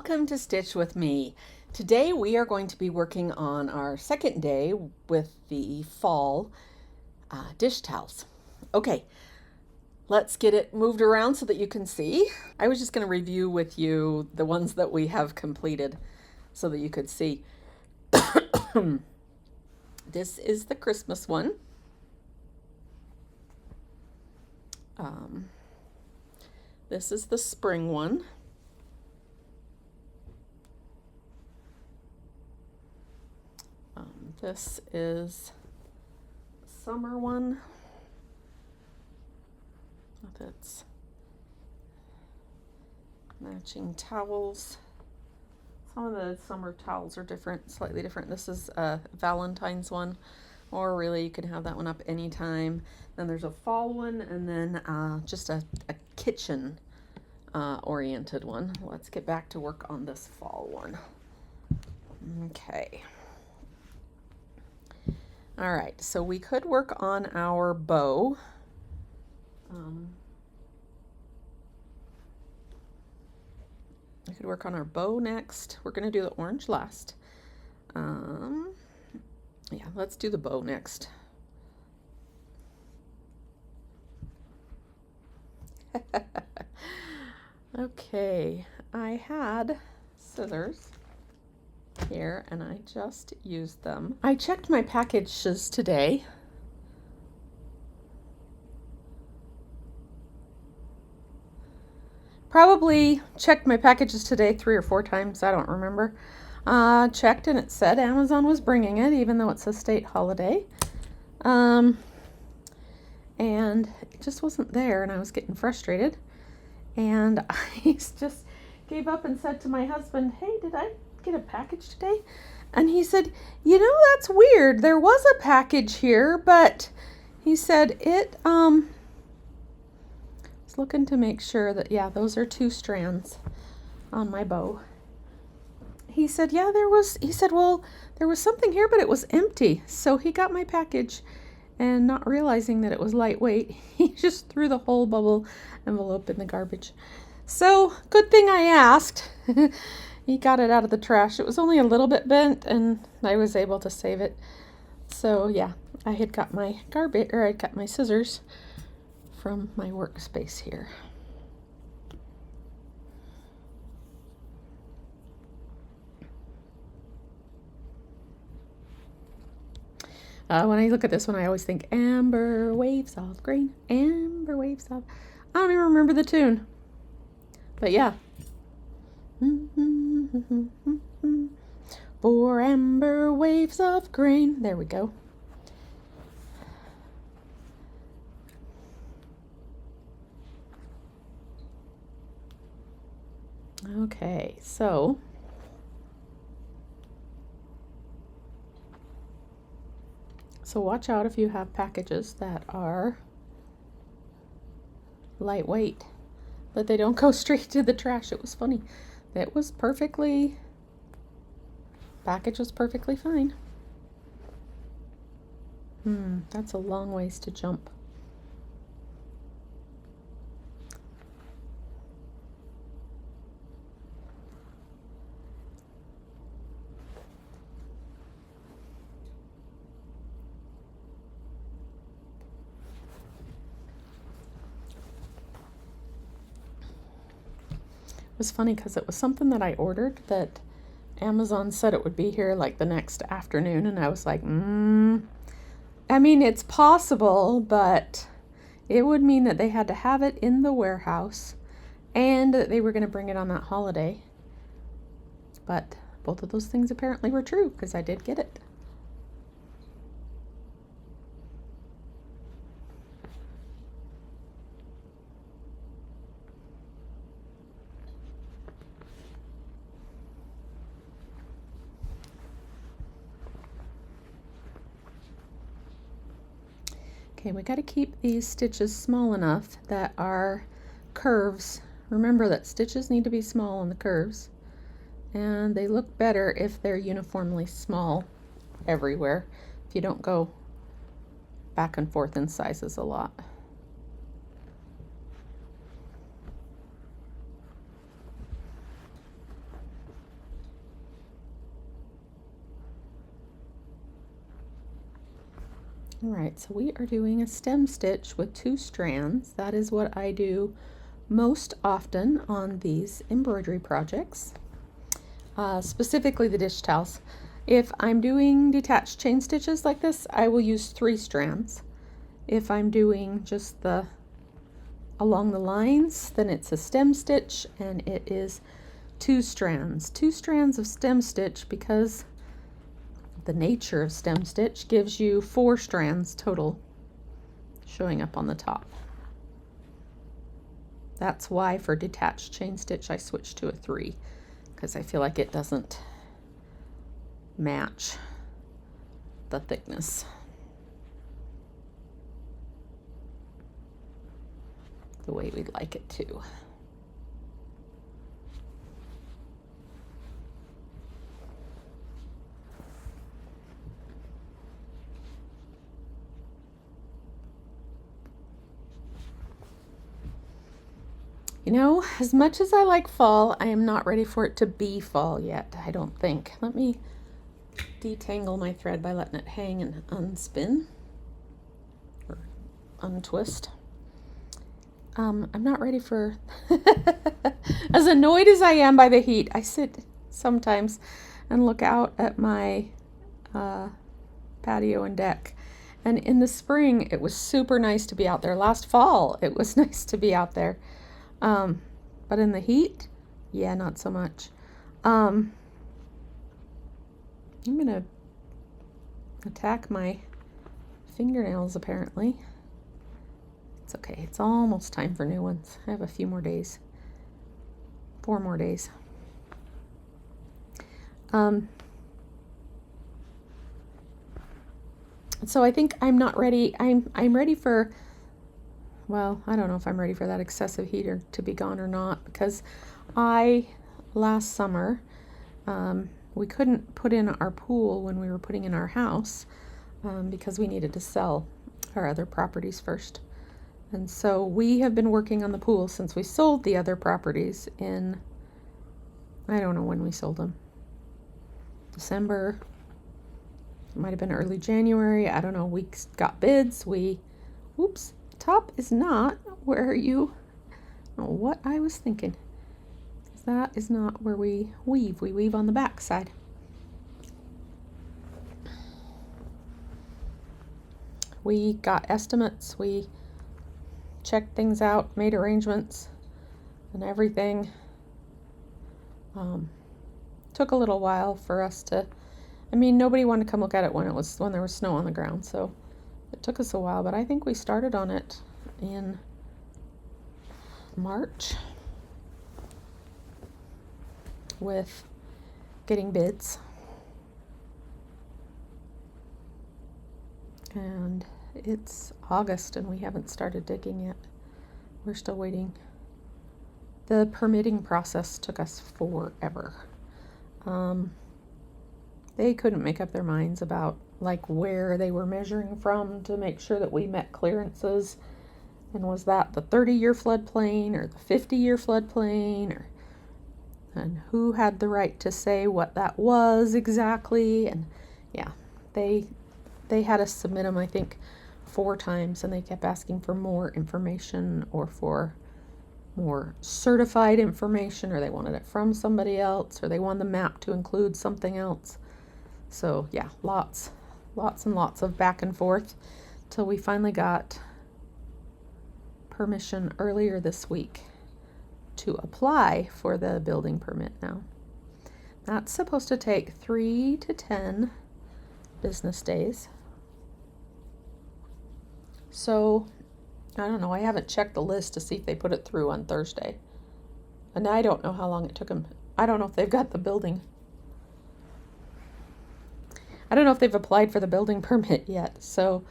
Welcome to Stitch with me. Today we are going to be working on our second day with the fall dish towels. Okay, let's get it moved around so that you can see. I was just going to review with you the ones that we have completed so that you could see. This is the Christmas one. This is the spring one. This is summer one with its matching towels. Some of the summer towels are different, slightly different. This is a Valentine's one, or really you can have that one up anytime. Then there's a fall one, and then just a kitchen oriented one. Let's get back to work on this fall one. Okay. All right, so we could work on our bow. I could work on our bow next. We're going to do the orange last. Yeah, let's do the bow next. Okay, I had scissors here and I just used them. I checked my packages today. Probably checked my packages today 3 or 4 times, I don't remember. Checked and it said Amazon was bringing it even though it's a state holiday. And it just wasn't there and I was getting frustrated. And I just gave up and said to my husband, "Hey, did I get a package today?" And he said, "You know, that's weird. There was a package here, but," he said, "it was looking to make sure that, yeah, those are 2 strands on my bow." He said, "Yeah, there was," he said, "well, there was something here, but it was empty." So he got my package and not realizing that it was lightweight, he just threw the whole bubble envelope in the garbage. So good thing I asked. He got it out of the trash. It was only a little bit bent and I was able to save it. So yeah, I had got my I got my scissors from my workspace here. When I look at this one, I always think amber waves of green, amber waves of... I don't even remember the tune. But yeah. For amber waves of grain. There we go. Okay, so watch out if you have packages that are lightweight, but they don't go straight to the trash. It was funny. It was perfectly, package was perfectly fine. That's a long ways to jump. It was funny because it was something that I ordered that Amazon said it would be here like the next afternoon, and I was like, I mean, it's possible, but it would mean that they had to have it in the warehouse and that they were going to bring it on that holiday. But both of those things apparently were true because I did get it. Okay, we got to keep these stitches small enough that our curves, remember that stitches need to be small on the curves, and they look better if they're uniformly small everywhere, if you don't go back and forth in sizes a lot. All right, so we are doing a stem stitch with 2 strands. That is what I do most often on these embroidery projects, specifically the dish towels. If I'm doing detached chain stitches like this, I will use 3 strands. If I'm doing just the along the lines, then it's a stem stitch, and it is 2 strands. 2 strands of stem stitch, because the nature of stem stitch gives you 4 strands total showing up on the top. That's why for detached chain stitch I switched to a 3, because I feel like it doesn't match the thickness the way we'd like it to. You know, as much as I like fall, I am not ready for it to be fall yet, I don't think. Let me detangle my thread by letting it hang and unspin or untwist. I'm not ready for, as annoyed as I am by the heat, I sit sometimes and look out at my patio and deck. And in the spring, it was super nice to be out there. Last fall, it was nice to be out there. But in the heat, yeah, not so much. I'm gonna attack my fingernails apparently. It's okay, it's almost time for new ones. I have a few more days. 4 more days. So I think I'm not ready. I'm ready for, well, I don't know if I'm ready for that excessive heat to be gone or not, because last summer, we couldn't put in our pool when we were putting in our house, because we needed to sell our other properties first. And so we have been working on the pool since we sold the other properties in, I don't know when we sold them. December, it might have been early January, I don't know. We got bids, oops, top is not where what I was thinking. That is not where we weave on the back side. We got estimates, we checked things out, made arrangements and everything. Took a little while for us to, nobody wanted to come look at it when there was snow on the ground, so it took us a while, but I think we started on it in March with getting bids. And it's August and we haven't started digging yet. We're still waiting. The permitting process took us forever. They couldn't make up their minds about where they were measuring from to make sure that we met clearances, and was that the 30-year floodplain or the 50-year floodplain, and who had the right to say what that was exactly. And yeah, they had us submit them, I think, 4 times, and they kept asking for more information or for more certified information, or they wanted it from somebody else, or they wanted the map to include something else. So yeah, lots and lots of back and forth till we finally got permission earlier this week to apply for the building permit now. That's supposed to take 3 to 10 business days. So I don't know, I haven't checked the list to see if they put it through on Thursday. And I don't know how long it took them. I don't know if they've got the building. I don't know if they've applied for the building permit yet, so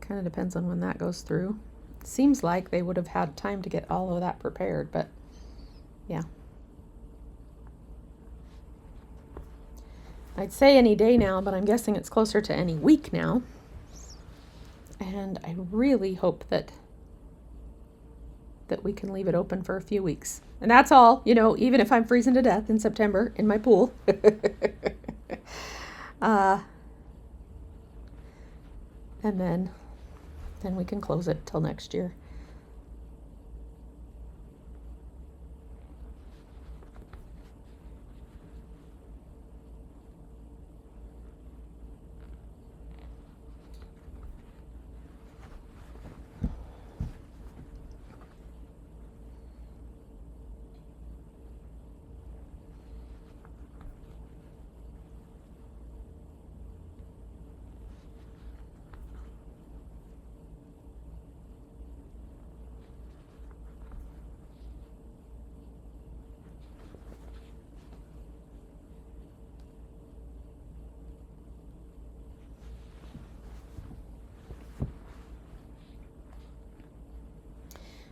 kind of depends on when that goes through. It seems like they would have had time to get all of that prepared, but yeah. I'd say any day now, but I'm guessing it's closer to any week now. And I really hope that we can leave it open for a few weeks. And that's all, even if I'm freezing to death in September in my pool. and then we can close it till next year.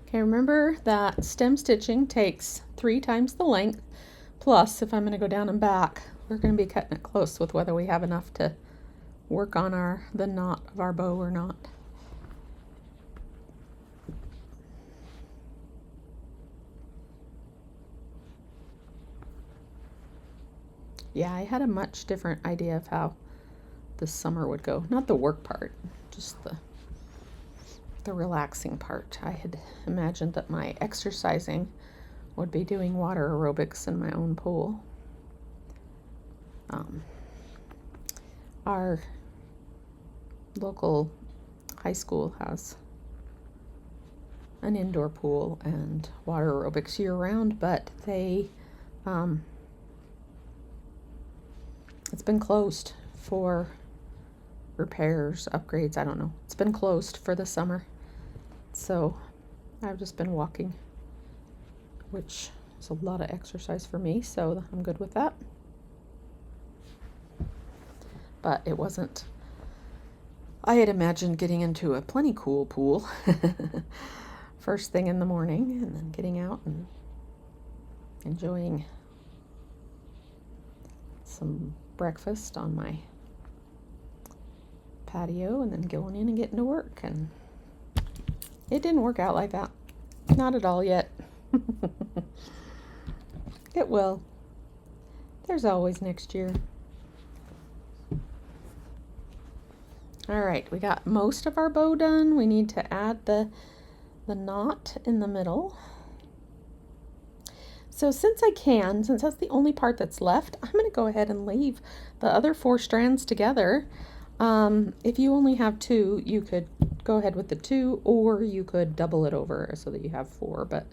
Okay, remember that stem stitching takes 3 times the length, plus if I'm going to go down and back, we're going to be cutting it close with whether we have enough to work on the knot of our bow or not. Yeah, I had a much different idea of how the summer would go. Not the work part, just the relaxing part. I had imagined that my exercising would be doing water aerobics in my own pool. Our local high school has an indoor pool and water aerobics year round, but they it's been closed for repairs, upgrades, I don't know. It's been closed for the summer. So I've just been walking, which is a lot of exercise for me, so I'm good with that. But it wasn't, I had imagined getting into a plenty cool pool first thing in the morning and then getting out and enjoying some breakfast on my patio and then going in and getting to work, and it didn't work out like that. Not at all yet. It will. There's always next year. All right, we got most of our bow done. We need to add the knot in the middle. So since that's the only part that's left, I'm going to go ahead and leave the other 4 strands together. If you only have 2, you could go ahead with the 2, or you could double it over so that you have 4, but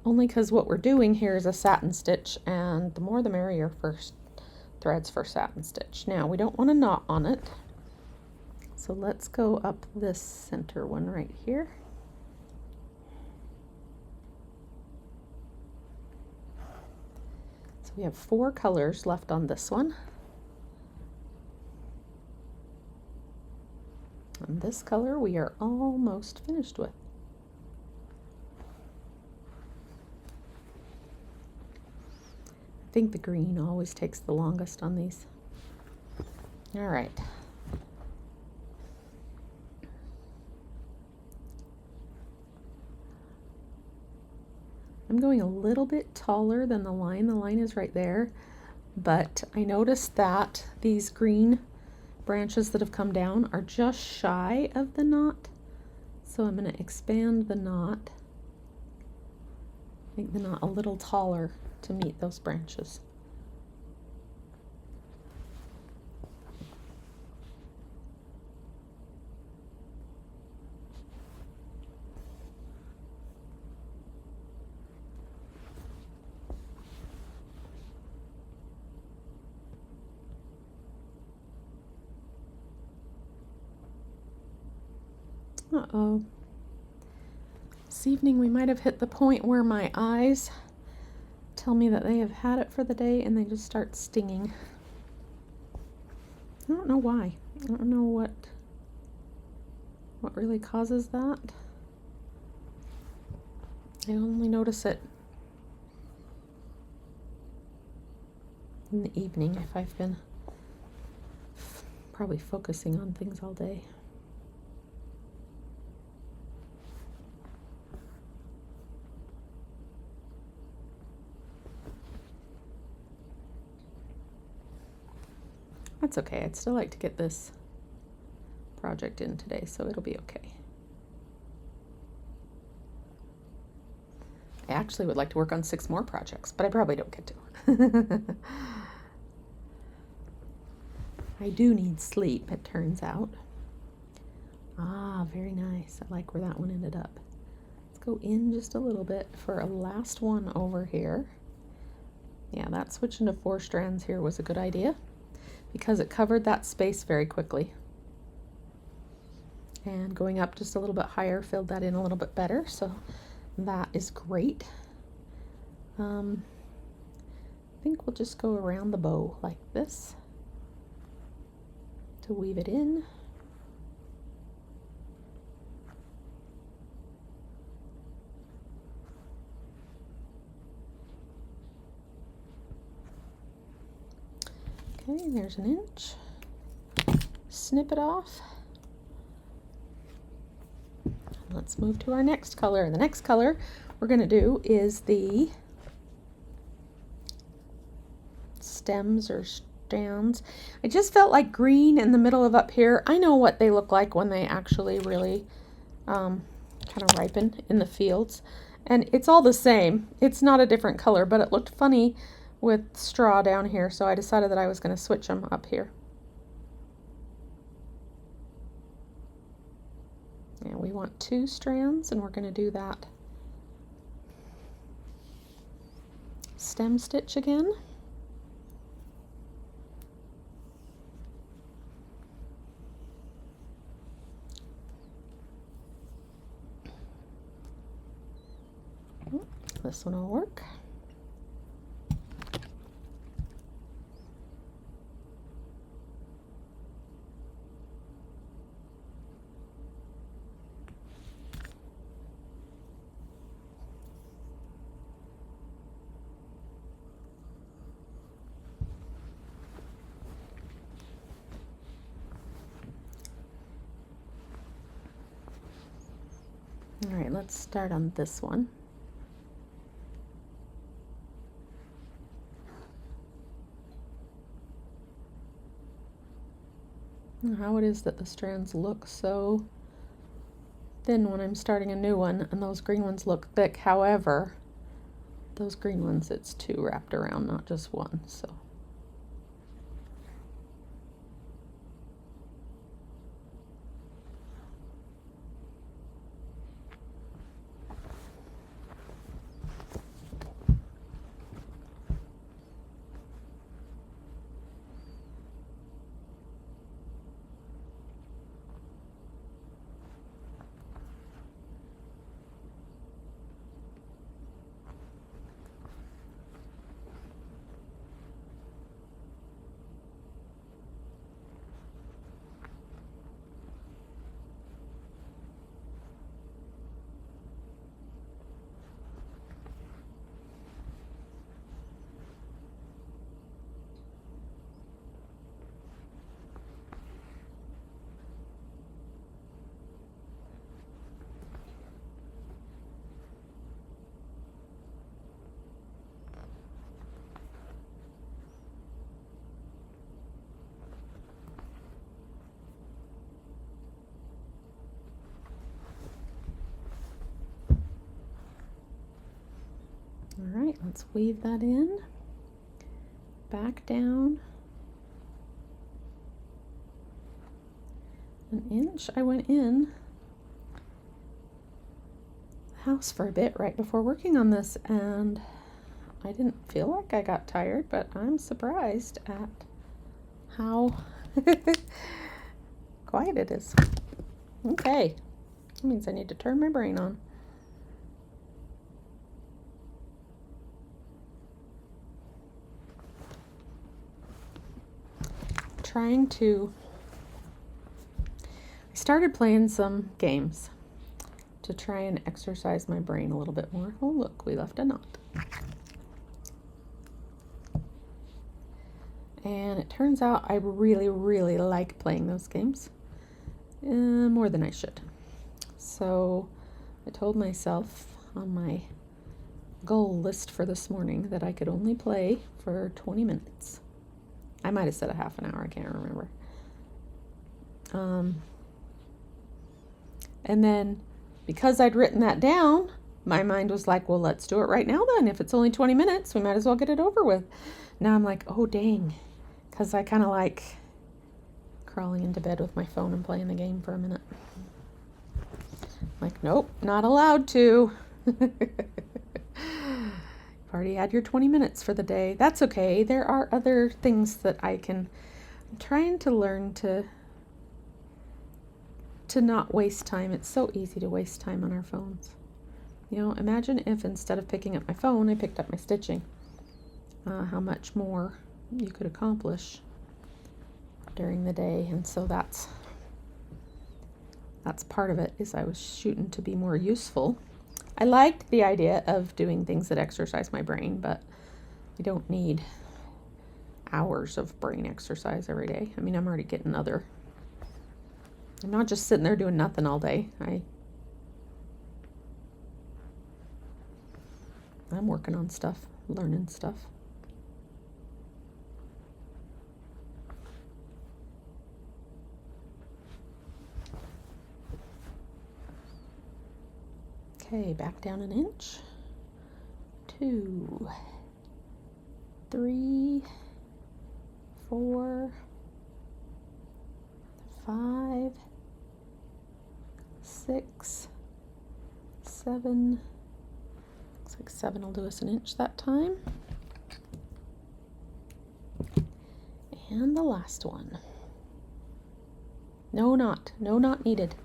only because what we're doing here is a satin stitch, and the more the merrier for threads for satin stitch. Now, we don't want a knot on it, so let's go up this center one right here. So we have 4 colors left on this one. And this color we are almost finished with. I think the green always takes the longest on these. All right. I'm going a little bit taller than the line. The line is right there, but I noticed that these green branches that have come down are just shy of the knot, so I'm going to expand the knot, make the knot a little taller to meet those branches. Uh-oh. This evening we might have hit the point where my eyes tell me that they have had it for the day and they just start stinging. I don't know why. I don't know what really causes that. I only notice it in the evening if I've been probably focusing on things all day. That's okay. I'd still like to get this project in today, so it'll be okay. I actually would like to work on 6 more projects, but I probably don't get to. I do need sleep, it turns out. Ah, very nice. I like where that one ended up. Let's go in just a little bit for a last one over here. Yeah, that switching to 4 strands here was a good idea because it covered that space very quickly. And going up just a little bit higher filled that in a little bit better, so that is great. I think we'll just go around the bow like this to weave it in. Okay, there's an inch. Snip it off. Let's move to our next color. The next color we're going to do is the stems or strands. I just felt like green in the middle of up here. I know what they look like when they actually really kind of ripen in the fields. And it's all the same. It's not a different color, but it looked funny with straw down here, so I decided that I was going to switch them up here. Yeah, we want 2 strands, and we're going to do that stem stitch again. This one will work. All right, let's start on this one. How it is that the strands look so thin when I'm starting a new one, and those green ones look thick. However, those green ones, it's 2 wrapped around, not just 1, so. All right, let's weave that in, back down an inch. I went in the house for a bit right before working on this, and I didn't feel like I got tired, but I'm surprised at how quiet it is. Okay, that means I need to turn my brain on. I started playing some games to try and exercise my brain a little bit more. Oh look, we left a knot. And it turns out I really, really like playing those games, more than I should. So I told myself on my goal list for this morning that I could only play for 20 minutes. I might have said a half an hour, I can't remember. And then because I'd written that down, my mind was like, well, let's do it right now then. If it's only 20 minutes, we might as well get it over with. Now I'm like, oh, dang. Because I kind of like crawling into bed with my phone and playing the game for a minute. Like, nope, not allowed to. You've already had your 20 minutes for the day. That's okay. There are other things that I'm trying to learn to not waste time. It's so easy to waste time on our phones. You know, imagine if instead of picking up my phone, I picked up my stitching. How much more you could accomplish during the day. And so that's part of it, is I was shooting to be more useful. I liked the idea of doing things that exercise my brain, but you don't need hours of brain exercise every day. I mean, I'm already getting I'm not just sitting there doing nothing all day. I'm working on stuff, learning stuff. Okay, back down an inch. 2, 3, 4, 5, 6, 7. Looks like 7 will do us an inch that time. And the last one. No knot needed.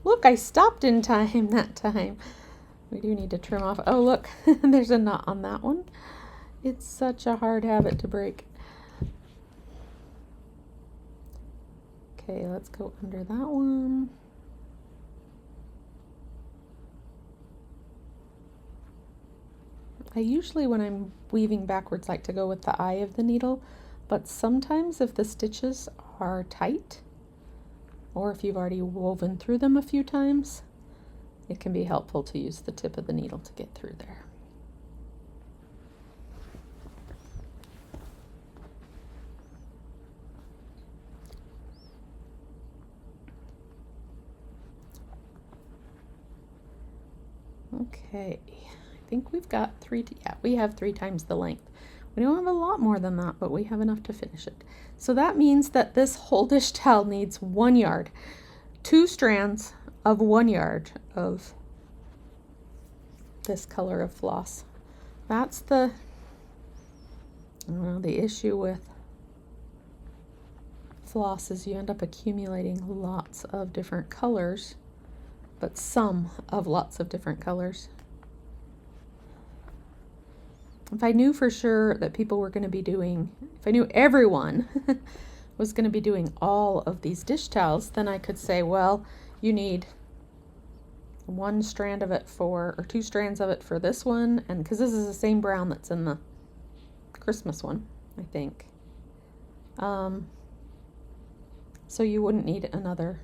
Look, I stopped in time that time. We do need to trim off. Oh, look, there's a knot on that one. It's such a hard habit to break. Okay, let's go under that one. I usually, when I'm weaving backwards, like to go with the eye of the needle, but sometimes if the stitches are tight, or if you've already woven through them a few times, it can be helpful to use the tip of the needle to get through there. Okay, I think we've got we have 3 times the length. We don't have a lot more than that, but we have enough to finish it. So that means that this whole dish towel needs 1 yard, 2 strands of 1 yard of this color of floss. That's the issue with floss is you end up accumulating lots of different colors, but some of lots of different colors. If I knew for sure that people were going to be if I knew everyone was going to be doing all of these dish towels, then I could say, well, you need 1 strand of it or 2 strands of it for this one, and because this is the same brown that's in the Christmas one, I think. So you wouldn't need another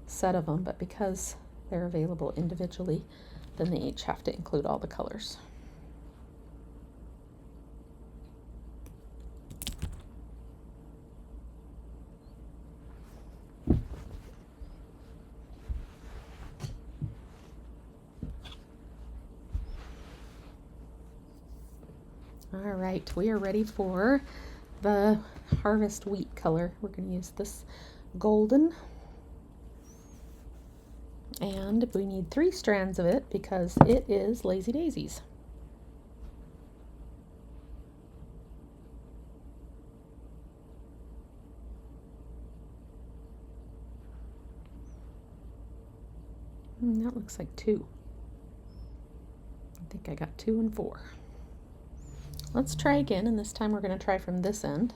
set of them, but because they're available individually, then they each have to include all the colors. All right, we are ready for the harvest wheat color. We're going to use this golden, and we need 3 strands of it because it is Lazy Daisies. That looks like 2. I think I got 2 and 4. Let's try again, and this time we're going to try from this end.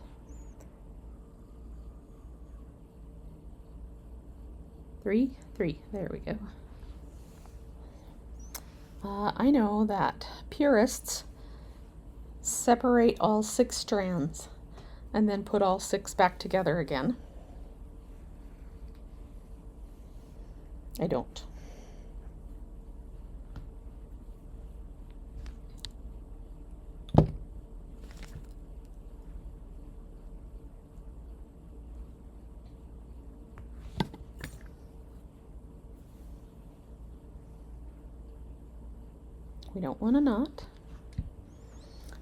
Three. There we go. I know that purists separate all 6 strands and then put all 6 back together again. I don't. We don't want a knot.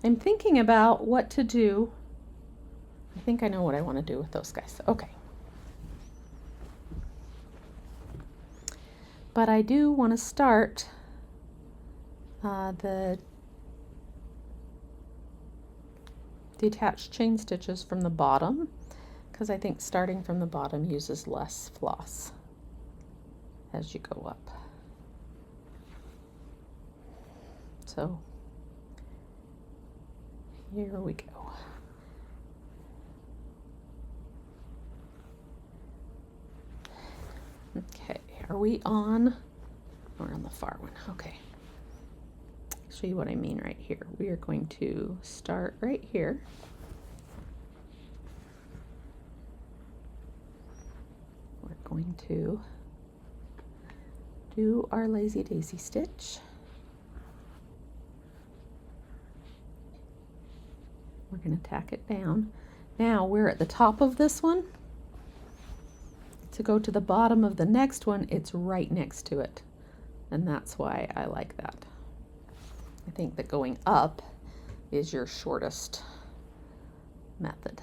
I'm thinking about what to do. I think I know what I want to do with those guys. Okay. But I do want to start the detached chain stitches from the bottom, because I think starting from the bottom uses less floss as you go up. So here we go. Okay, are we on? We're on the far one. Okay. Show you what I mean right here. We are going to start right here. We're going to do our lazy daisy stitch. We're going to tack it down. Now we're at the top of this one. To go to the bottom of the next one, it's right next to it. And that's why I like that. I think that going up is your shortest method.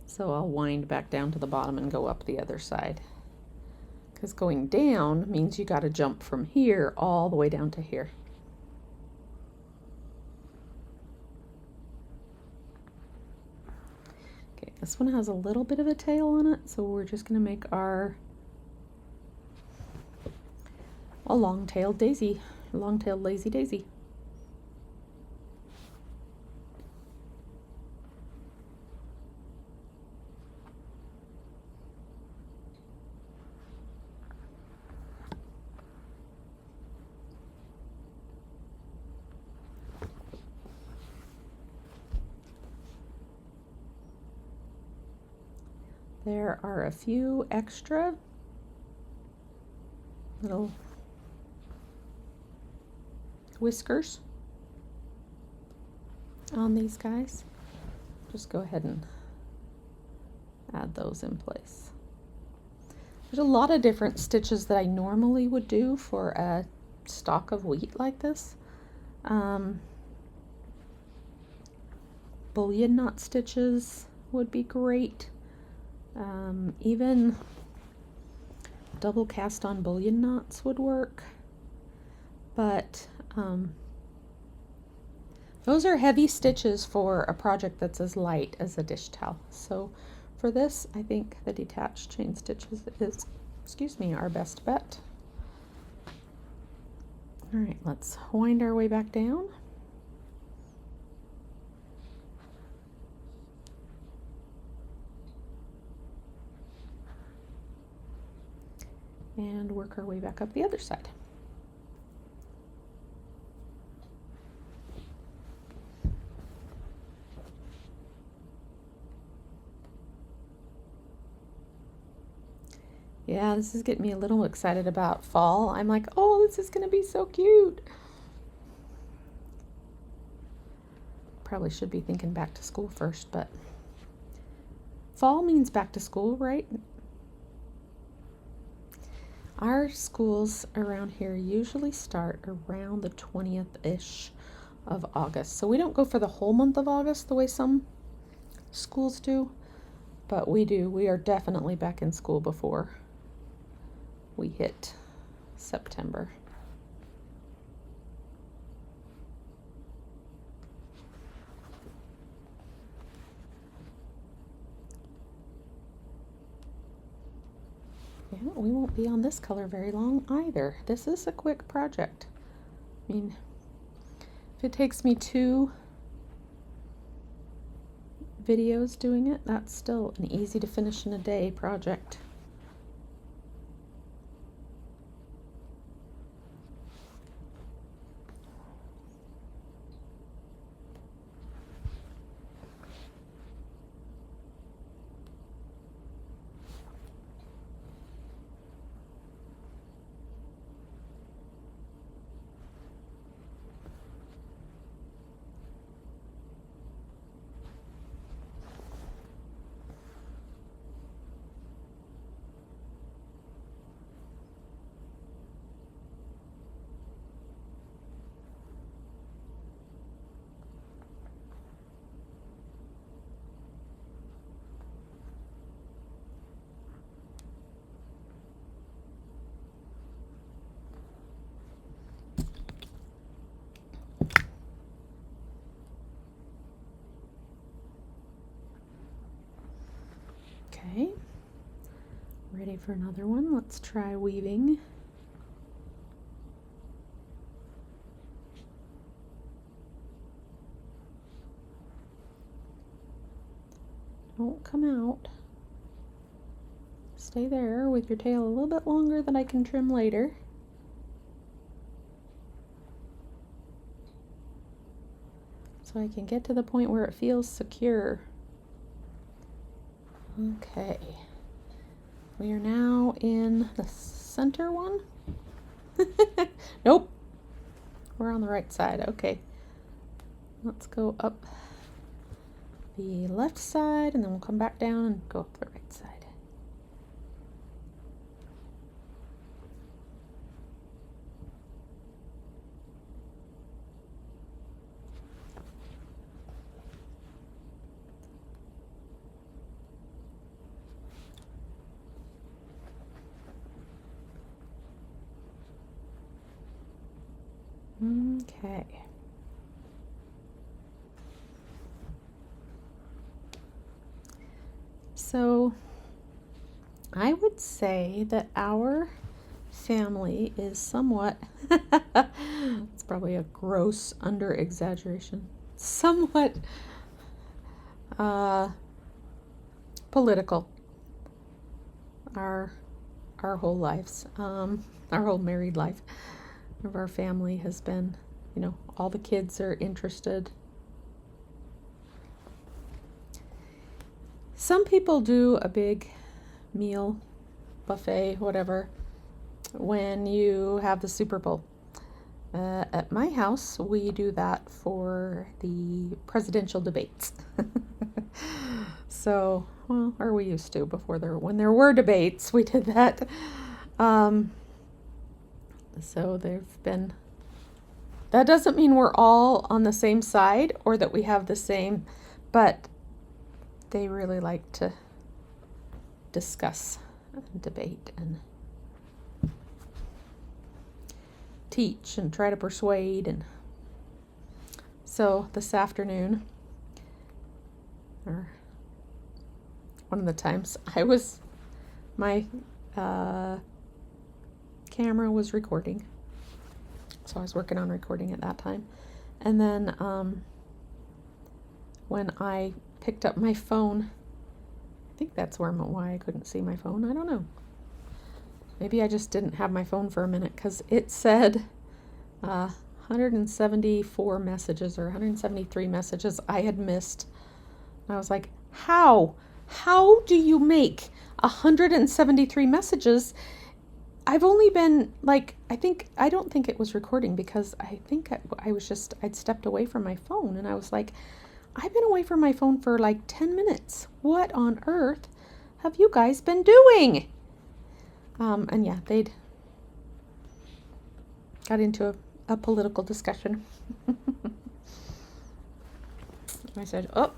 So I'll wind back down to the bottom and go up the other side. Because going down means you got to jump from here all the way down to here. Okay, this one has a little bit of a tail on it, so we're just going to make a long-tailed daisy, long-tailed lazy daisy. There are a few extra little whiskers on these guys. Just go ahead and add those in place. There's a lot of different stitches that I normally would do for a stalk of wheat like this. Bullion knot stitches would be great. Even double cast on bullion knots would work, but those are heavy stitches for a project that's as light as a dish towel. So for this, I think the detached chain stitches is, our best bet. All right, let's wind our way back down. And work our way back up the other side. Yeah, this is getting me a little excited about fall. I'm like, oh, this is going to be so cute. Probably should be thinking back to school first, but fall means back to school, right? Our schools around here usually start around the 20th-ish of August. So we don't go for the whole month of August the way some schools do, but we do. We are definitely back in school before we hit September. Yeah, we won't be on this color very long either. This is a quick project. I mean, if it takes me 2 videos doing it, that's still an easy to finish in a day project. Ready for another one? Let's try weaving. Don't come out. Stay there with your tail a little bit longer than I can trim later. So I can get to the point where it feels secure. Okay. We are now in the center one. Nope. We're on the right side. Okay. Let's go up the left side and then we'll come back down and go up the right side. Okay. So I would say that our family is somewhat, it's probably a gross under exaggeration, somewhat political. Our whole lives, our whole married life of our family has been, you know, all the kids are interested. Some people do a big meal, buffet, whatever, when you have the Super Bowl. At my house, we do that for the presidential debates. So, well, or we used to when there were debates, we did that. So they've been, that doesn't mean we're all on the same side or that we have the same, but they really like to discuss and debate and teach and try to persuade. And so this afternoon, or one of the times, my camera was recording, so I was working on recording at that time, and then when I picked up my phone, I think that's why I couldn't see my phone. I don't know. Maybe I just didn't have my phone for a minute because it said 174 messages or 173 messages I had missed. And I was like, how do you make 173 messages? I've only been like, I don't think it was recording because I think I'd stepped away from my phone, and I was like, I've been away from my phone for like 10 minutes. What on earth have you guys been doing? And yeah, they'd got into a political discussion. I said, oh,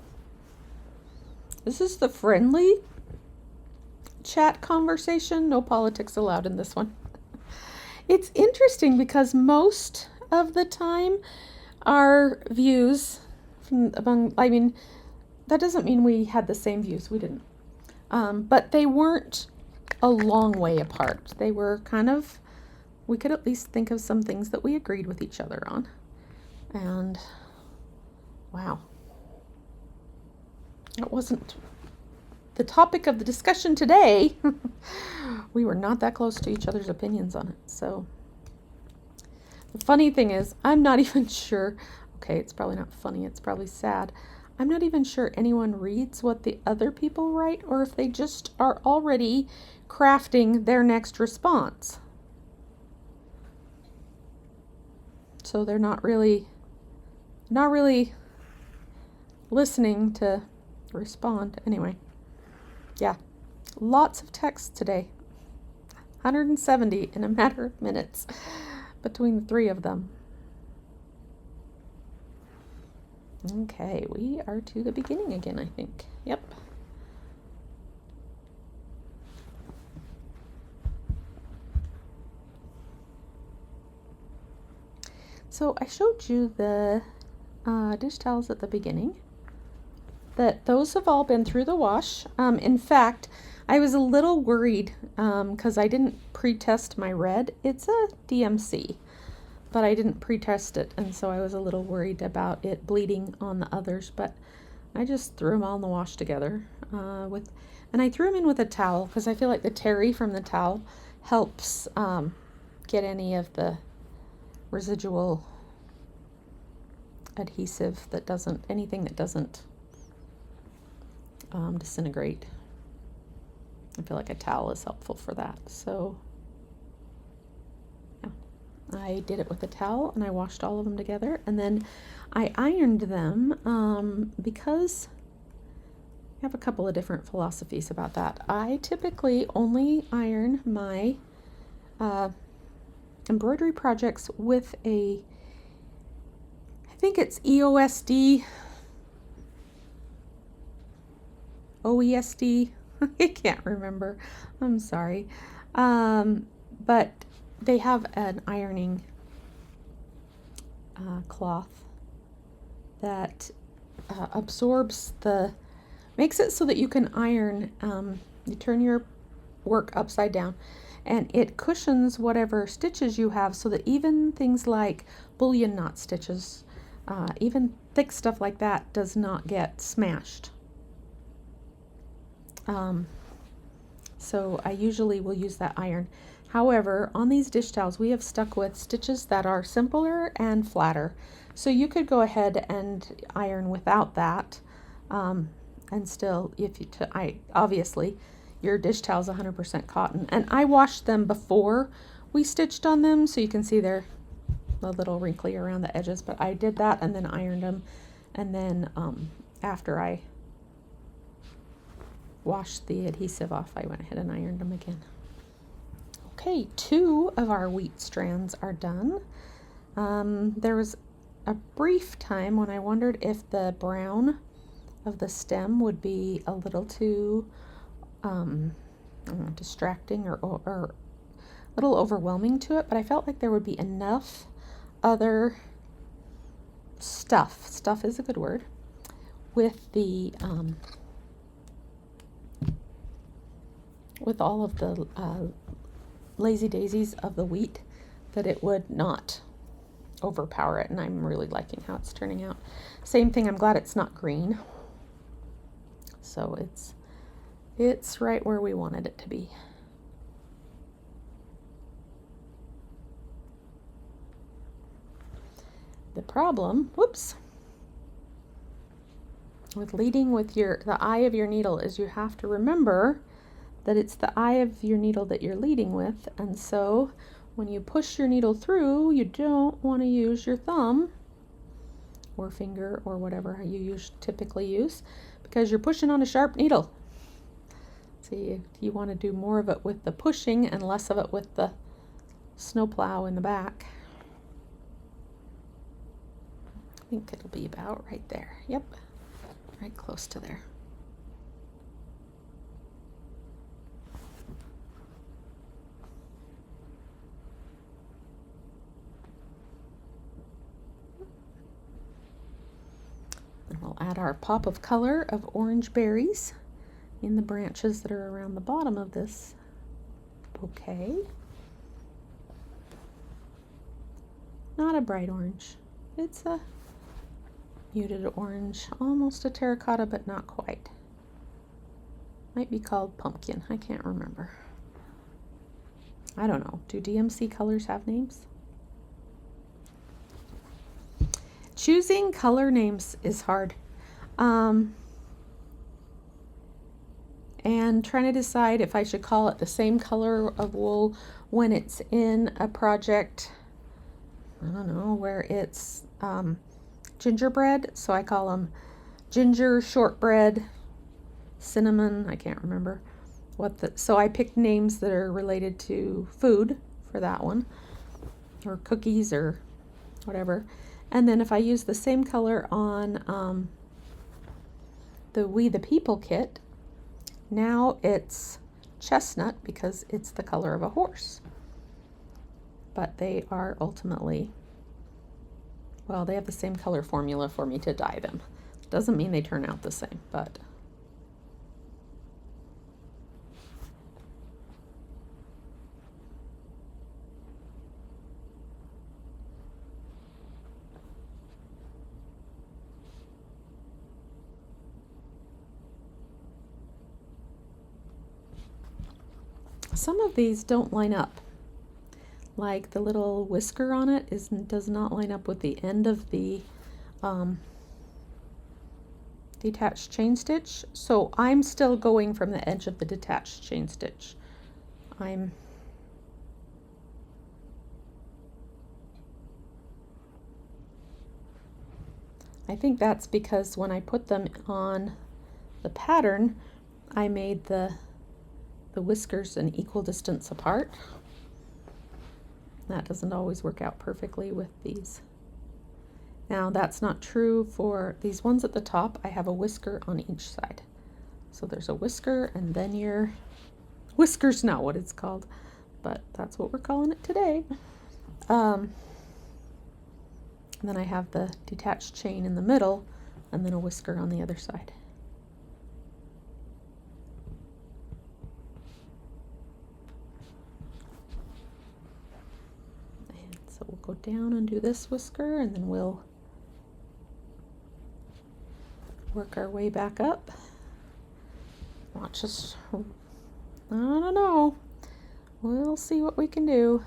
this is the friendly chat conversation. No politics allowed in this one. It's interesting because most of the time our views that doesn't mean we had the same views. We didn't. But they weren't a long way apart. They were we could at least think of some things that we agreed with each other on. And wow. It wasn't the topic of the discussion today. We were not that close to each other's opinions on it. So the funny thing is, I'm not even sure. Okay, it's probably not funny. It's probably sad. I'm not even sure anyone reads what the other people write or if they just are already crafting their next response. So they're not really listening to respond. Anyway, yeah, lots of text today. 170 in a matter of minutes between the three of them. Okay, we are to the beginning again, I think. Yep. So I showed you the dish towels at the beginning. that those have all been through the wash. In fact, I was a little worried because I didn't pre-test my red. It's a DMC, but I didn't pre-test it, and so I was a little worried about it bleeding on the others, but I just threw them all in the wash together and I threw them in with a towel because I feel like the terry from the towel helps get any of the residual adhesive that doesn't, anything that doesn't disintegrate. I feel like a towel is helpful for that. So yeah, I did it with a towel and I washed all of them together, and then I ironed them because I have a couple of different philosophies about that. I typically only iron my embroidery projects with I think it's OESD, I can't remember, I'm sorry, but they have an ironing cloth that absorbs makes it so that you can iron, you turn your work upside down and it cushions whatever stitches you have, so that even things like bullion knot stitches, even thick stuff like that, does not get smashed. So I usually will use that iron. However, on these dish towels we have stuck with stitches that are simpler and flatter, so you could go ahead and iron without that, and still, obviously your dish towel is 100% cotton, and I washed them before we stitched on them, so you can see they're a little wrinkly around the edges, but I did that and then ironed them, and then after I washed the adhesive off, I went ahead and ironed them again. Okay, 2 of our wheat strands are done. There was a brief time when I wondered if the brown of the stem would be a little too distracting or a little overwhelming to it, but I felt like there would be enough other stuff is a good word, with the with all of the lazy daisies of the wheat, that it would not overpower it, and I'm really liking how it's turning out. Same thing, I'm glad it's not green, so it's right where we wanted it to be. The problem, with leading with the eye of your needle is you have to remember that it's the eye of your needle that you're leading with, and so when you push your needle through, you don't want to use your thumb or finger or whatever you typically use, because you're pushing on a sharp needle. So you want to do more of it with the pushing and less of it with the snowplow in the back. I think it'll be about right there. Yep, right close to there. And we'll add our pop of color of orange berries in the branches that are around the bottom of this bouquet. Not a bright orange. It's a muted orange, almost a terracotta, but not quite. Might be called pumpkin. I can't remember. I don't know. Do DMC colors have names? Choosing color names is hard. And trying to decide if I should call it the same color of wool when it's in a project, I don't know, where it's gingerbread, so I call them ginger, shortbread, cinnamon, I can't remember so I picked names that are related to food for that one, or cookies or whatever. And then if I use the same color on the We the People kit, now it's chestnut because it's the color of a horse. But they are ultimately, well, they have the same color formula for me to dye them. Doesn't mean they turn out the same, but some of these don't line up. Like the little whisker on it does not line up with the end of the detached chain stitch. So I'm still going from the edge of the detached chain stitch. I think that's because when I put them on the pattern, I made the whiskers an equal distance apart. That doesn't always work out perfectly with these. Now that's not true for these ones at the top. I have a whisker on each side. So there's a whisker and then your whisker's not what it's called, but that's what we're calling it today. And then I have the detached chain in the middle and then a whisker on the other side. And so we'll go down and do this whisker and then we'll work our way back up. Watch us, I don't know. We'll see what we can do.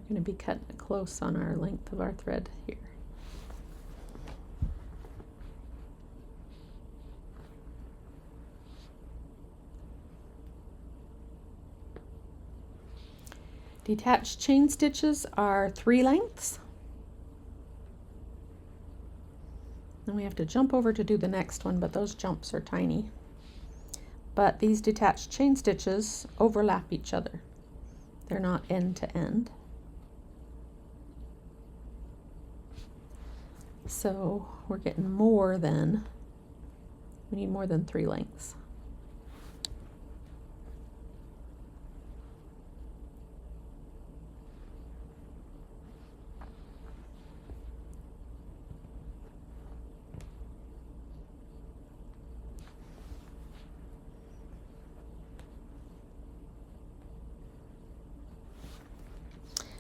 We're going to be cutting it close on our length of our thread here. Detached chain stitches are 3 lengths. And we have to jump over to do the next one, but those jumps are tiny. But these detached chain stitches overlap each other. They're not end to end. So we're getting more than, we need more than 3 lengths.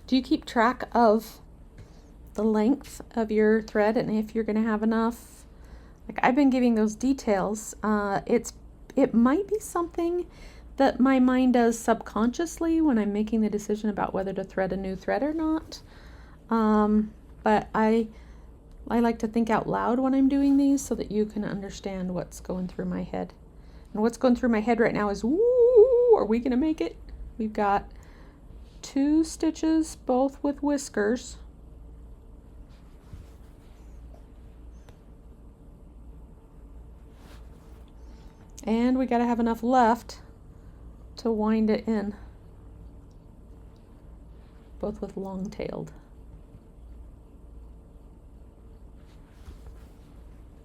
Do you keep track of the length of your thread and if you're going to have enough? Like I've been giving those details. It might be something that my mind does subconsciously when I'm making the decision about whether to thread a new thread or not. But I like to think out loud when I'm doing these so that you can understand what's going through my head. And what's going through my head right now is, woo, are we going to make it? We've got 2 stitches, both with whiskers. And we got to have enough left to wind it in, both with long-tailed.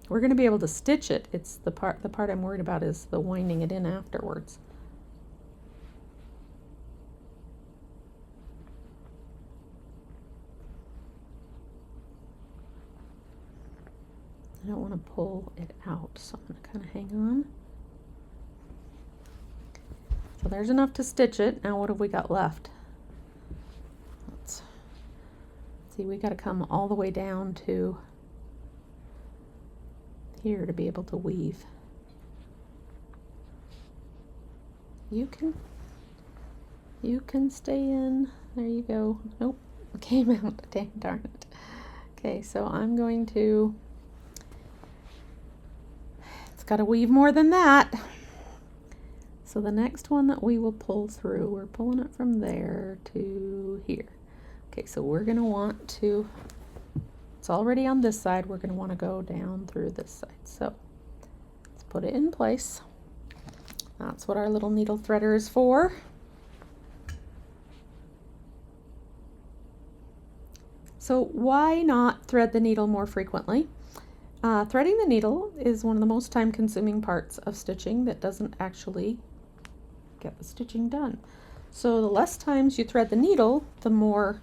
We're going to be able to stitch it. It's the part I'm worried about is the winding it in afterwards. I don't want to pull it out, so I'm going to kind of hang on. So there's enough to stitch it. Now what have we got left? Let's see, we got to come all the way down to here to be able to weave. You can stay in. There you go. Nope, came out. Dang darn it. Okay, so I'm going to, it's got to weave more than that. So the next one that we will pull through, we're pulling it from there to here. Okay, so we're going to want to, it's already on this side, we're going to want to go down through this side. So let's put it in place. That's what our little needle threader is for. So why not thread the needle more frequently? Threading the needle is one of the most time-consuming parts of stitching that doesn't actually get the stitching done. So the less times you thread the needle, the more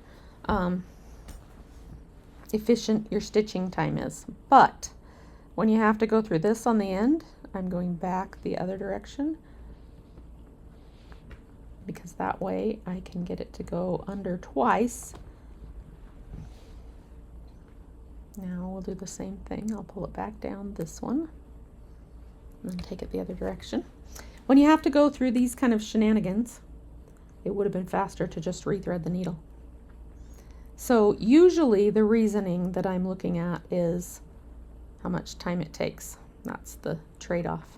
efficient your stitching time is. But when you have to go through this on the end, I'm going back the other direction because that way I can get it to go under twice. Now we'll do the same thing. I'll pull it back down this one and then take it the other direction. When you have to go through these kind of shenanigans, it would have been faster to just rethread the needle. So usually the reasoning that I'm looking at is how much time it takes. That's the trade-off.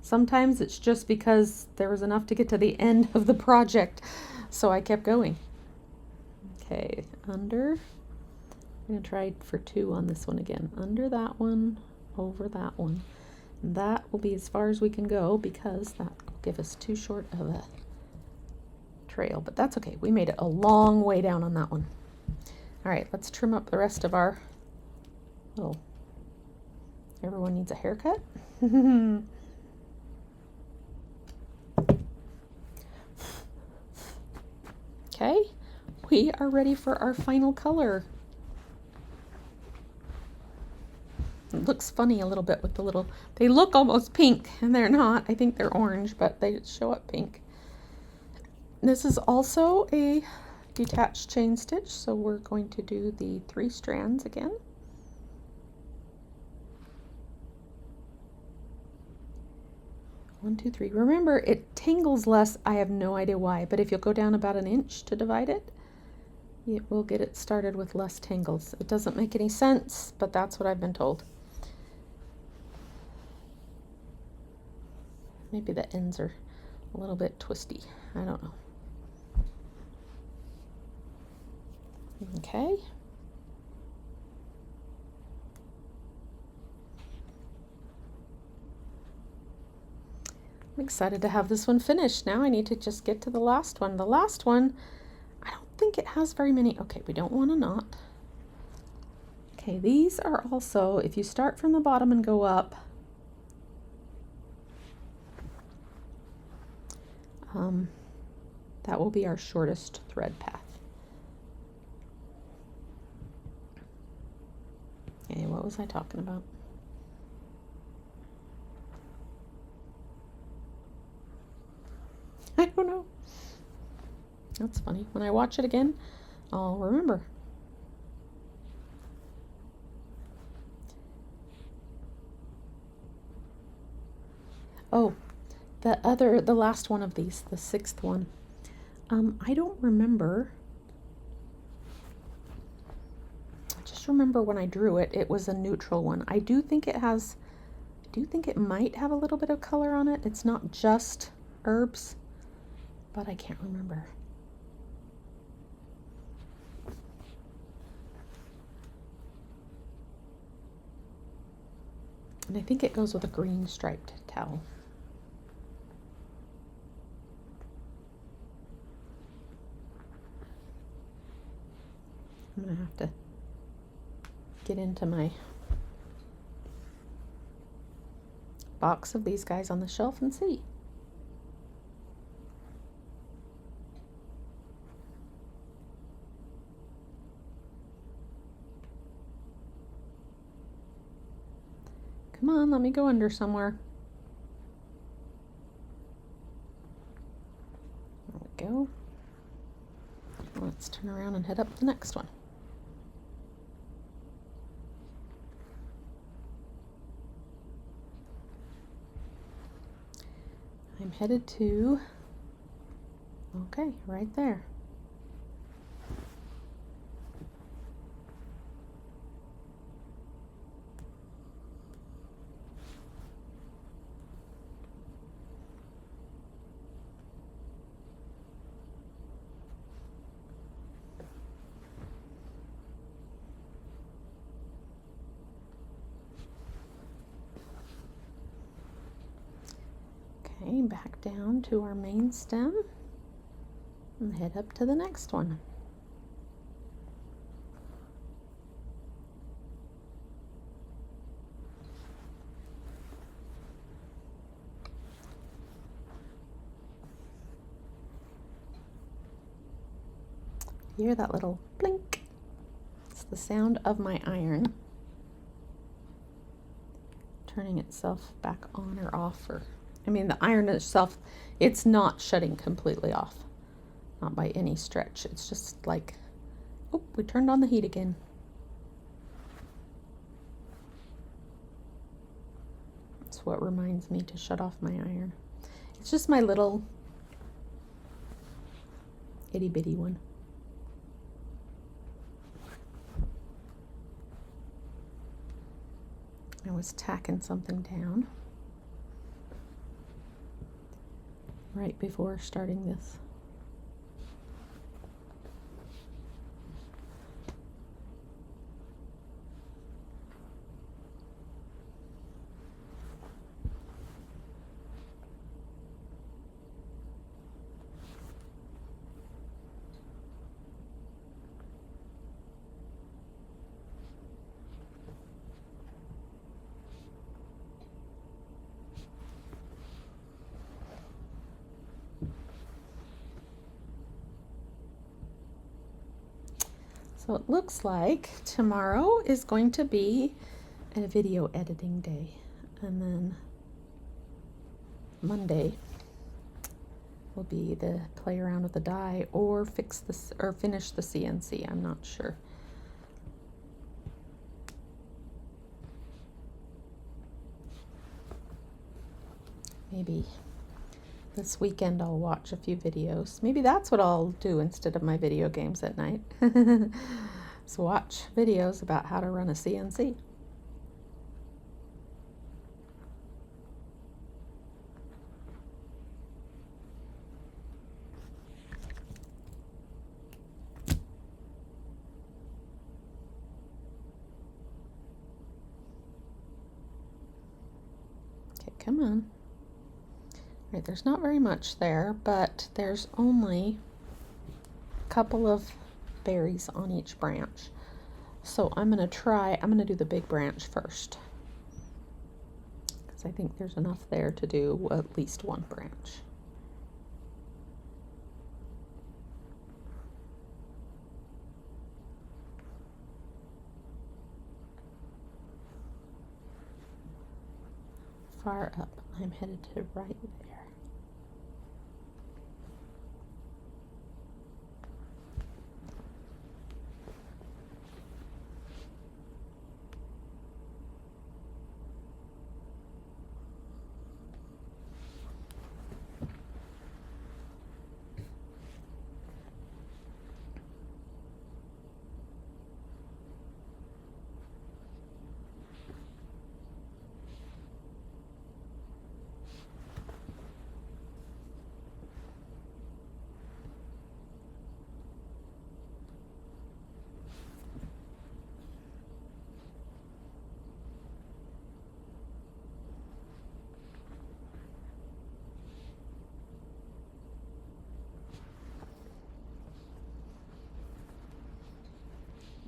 Sometimes it's just because there was enough to get to the end of the project, so I kept going. Okay, under. I'm going to try for 2 on this one again. Under that one, over that one. And that will be as far as we can go because that will give us too short of a trail. But that's okay. We made it a long way down on that one. All right, let's trim up the rest of our little... Everyone needs a haircut. Okay, we are ready for our final color. It looks funny a little bit with the little, they look almost pink and they're not. I think they're orange, but they show up pink. This is also a detached chain stitch, so we're going to do the 3 strands again. One, two, three. Remember, it tangles less. I have no idea why, but if you'll go down about 1 inch to divide it, it will get it started with less tangles. It doesn't make any sense, but that's what I've been told. Maybe the ends are a little bit twisty. I don't know. Okay. I'm excited to have this one finished. Now I need to just get to the last one. The last one, I don't think it has very many. Okay, we don't want a knot. Okay, these are also, if you start from the bottom and go up, that will be our shortest thread path. Okay, what was I talking about? I don't know. That's funny. When I watch it again, I'll remember. Oh, the last one of these, the 6th one. I don't remember. I just remember when I drew it, it was a neutral one. I do think it might have a little bit of color on it. It's not just herbs, but I can't remember. And I think it goes with a green striped towel. I'm gonna have to get into my box of these guys on the shelf and see. Come on, let me go under somewhere. There we go. Let's turn around and head up the next one. I'm headed to, okay, right there. Okay, back down to our main stem and head up to the next one. Hear that little blink? It's the sound of my iron turning itself back on or off, or I mean the iron itself, it's not shutting completely off, not by any stretch. It's just like, oh, we turned on the heat again. That's what reminds me to shut off my iron. It's just my little itty bitty one. I was tacking something down right before starting this. So it looks like tomorrow is going to be a video editing day, and then Monday will be the play around with the die or fix this or finish the CNC. I'm not sure. Maybe this weekend I'll watch a few videos. Maybe that's what I'll do instead of my video games at night. So watch videos about how to run a CNC. Okay, come on. Right, there's not very much there, but there's only a couple of berries on each branch. So I'm going to do the big branch first, because I think there's enough there to do at least one branch. Far up, I'm headed to right there.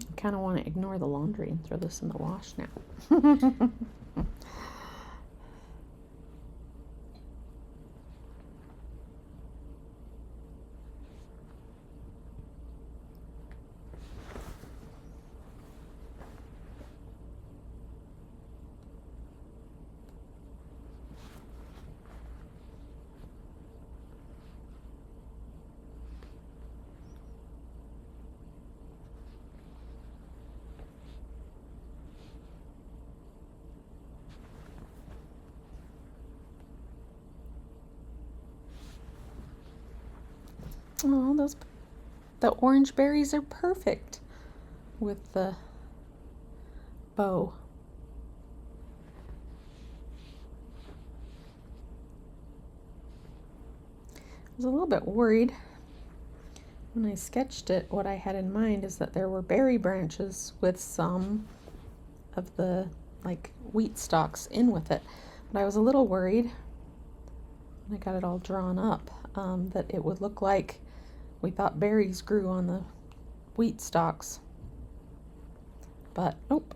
I kind of want to ignore the laundry and throw this in the wash now. Oh, the orange berries are perfect with the bow. I was a little bit worried when I sketched it. What I had in mind is that there were berry branches with some of the like wheat stalks in with it, but I was a little worried when I got it all drawn up that it would look like we thought berries grew on the wheat stalks, but nope,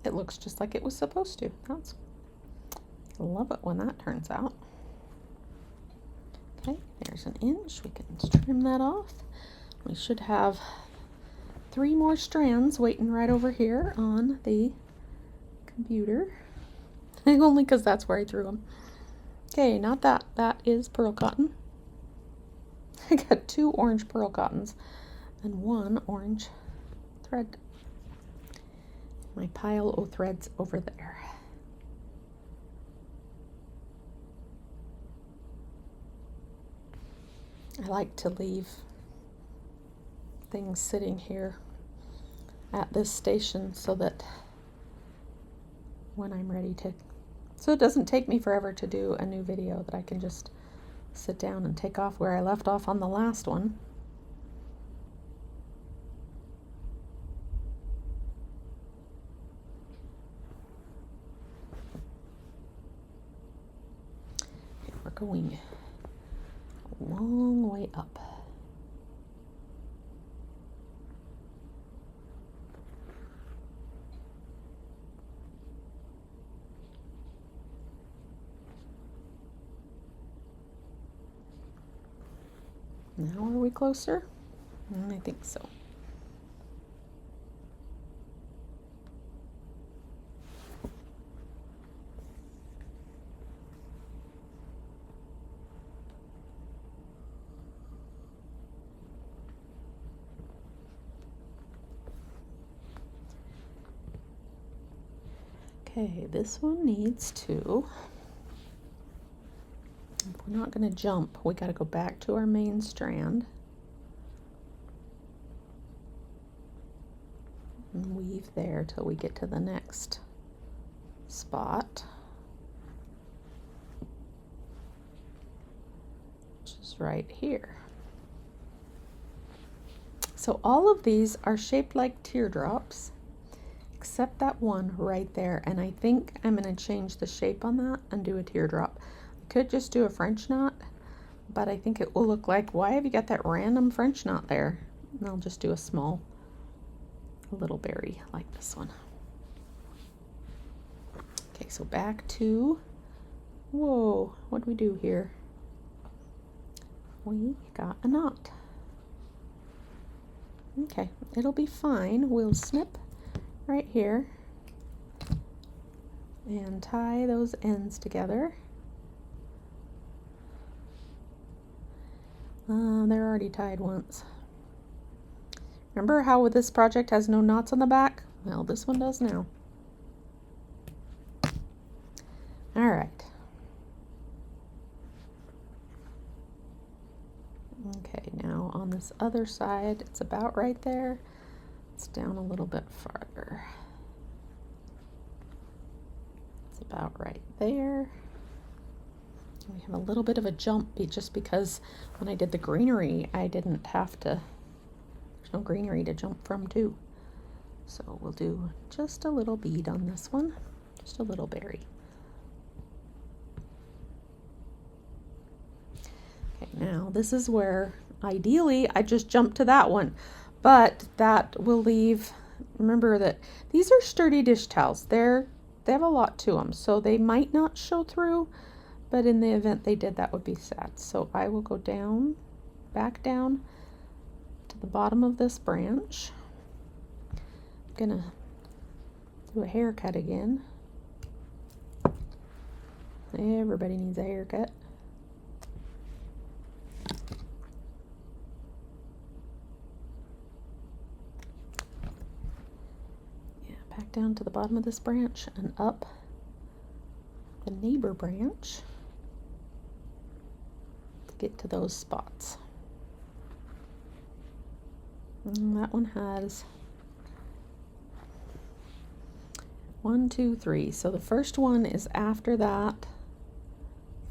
it looks just like it was supposed to. I love it when that turns out. Okay, there's an inch. We can trim that off. We should have 3 more strands waiting right over here on the computer. Only because that's where I threw them. Okay, not that. That is pearl cotton. I got 2 orange pearl cottons and 1 orange thread. My pile of threads over there. I like to leave things sitting here at this station so that when I'm ready to, so it doesn't take me forever to do a new video, that I can just sit down and take off where I left off on the last one. Okay, we're going a long way up. Now are we closer? I think so. Okay, this one needs to, if we're not going to jump, we got to go back to our main strand and weave there till we get to the next spot, which is right here. So all of these are shaped like teardrops, except that one right there, and I think I'm going to change the shape on that and do a teardrop. I could just do a French knot, but I think it will look like, why have you got that random French knot there? And I'll just do a small little berry like this one. Okay, so back to, whoa, what do we do here? We got a knot. Okay, it'll be fine. We'll snip right here and tie those ends together. They're already tied once. Remember how this project has no knots on the back? Well, this one does now. All right. Okay, now on this other side, it's about right there. It's down a little bit farther. It's about right there. We have a little bit of a jump just because when I did the greenery, I didn't have to, there's no greenery to jump from too. So we'll do just a little bead on this one, just a little berry. Okay, now this is where ideally I just jump to that one, but that will leave, remember that these are sturdy dish towels. They have a lot to them, so they might not show through, but in the event they did, that would be sad. So I will go down, back down to the bottom of this branch. I'm gonna do a haircut again. Everybody needs a haircut. Yeah, back down to the bottom of this branch and up the neighbor branch. Get to those spots. And that one has 1, 2, 3. So the first one is after that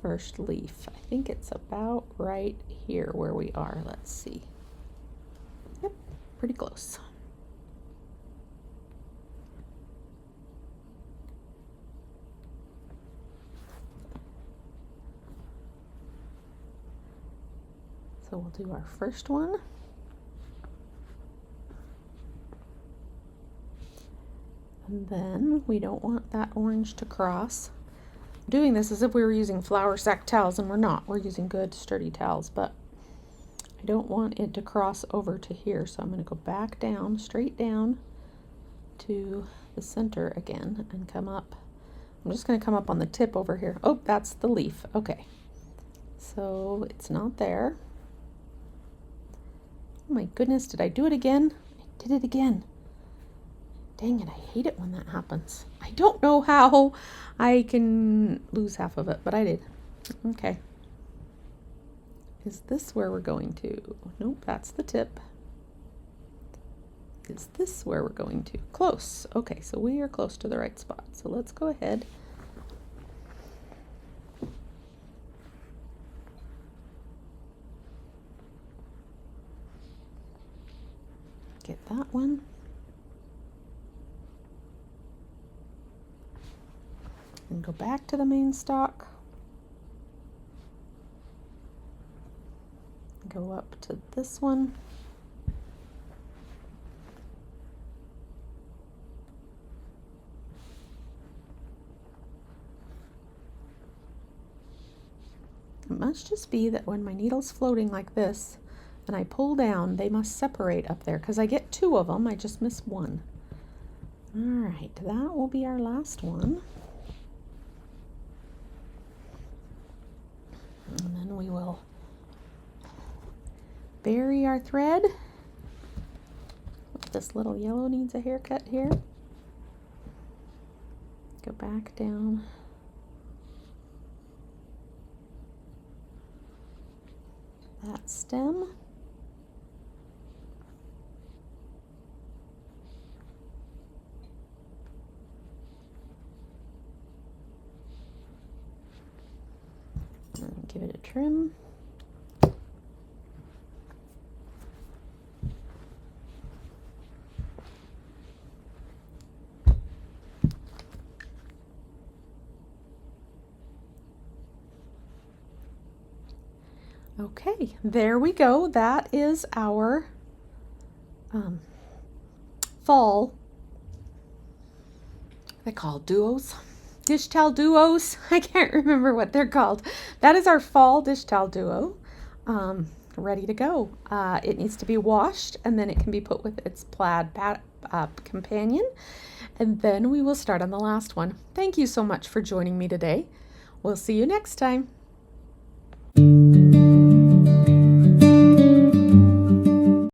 first leaf. I think it's about right here where we are. Let's see. Yep, pretty close. So we'll do our first one. And then we don't want that orange to cross. I'm doing this as if we were using flour sack towels, and we're not. We're using good sturdy towels, but I don't want it to cross over to here, so I'm going to go back down, straight down to the center again and come up. I'm just going to come up on the tip over here. Oh, that's the leaf. Okay. So it's not there. Oh my goodness, did I do it again? I did it again. Dang it, I hate it when that happens. I don't know how I can lose half of it, but I did. Okay. Is this where we're going to? Nope, that's the tip. Is this where we're going to? Close. Okay, so we are close to the right spot. So let's go ahead. Get that one. And go back to the main stalk. Go up to this one. It must just be that when my needle's floating like this and I pull down, they must separate up there because I get two of them. I just miss one. All right, that will be our last one. And then we will bury our thread. This little yellow needs a haircut here. Go back down. That stem. And give it a trim. Okay, there we go. That is our fall, they're called duos, dish towel duos. I can't remember what they're called. That is our fall dish towel duo, ready to go. It needs to be washed and then it can be put with its plaid companion, and then we will start on the last one. Thank you so much for joining me today. We'll see you next time.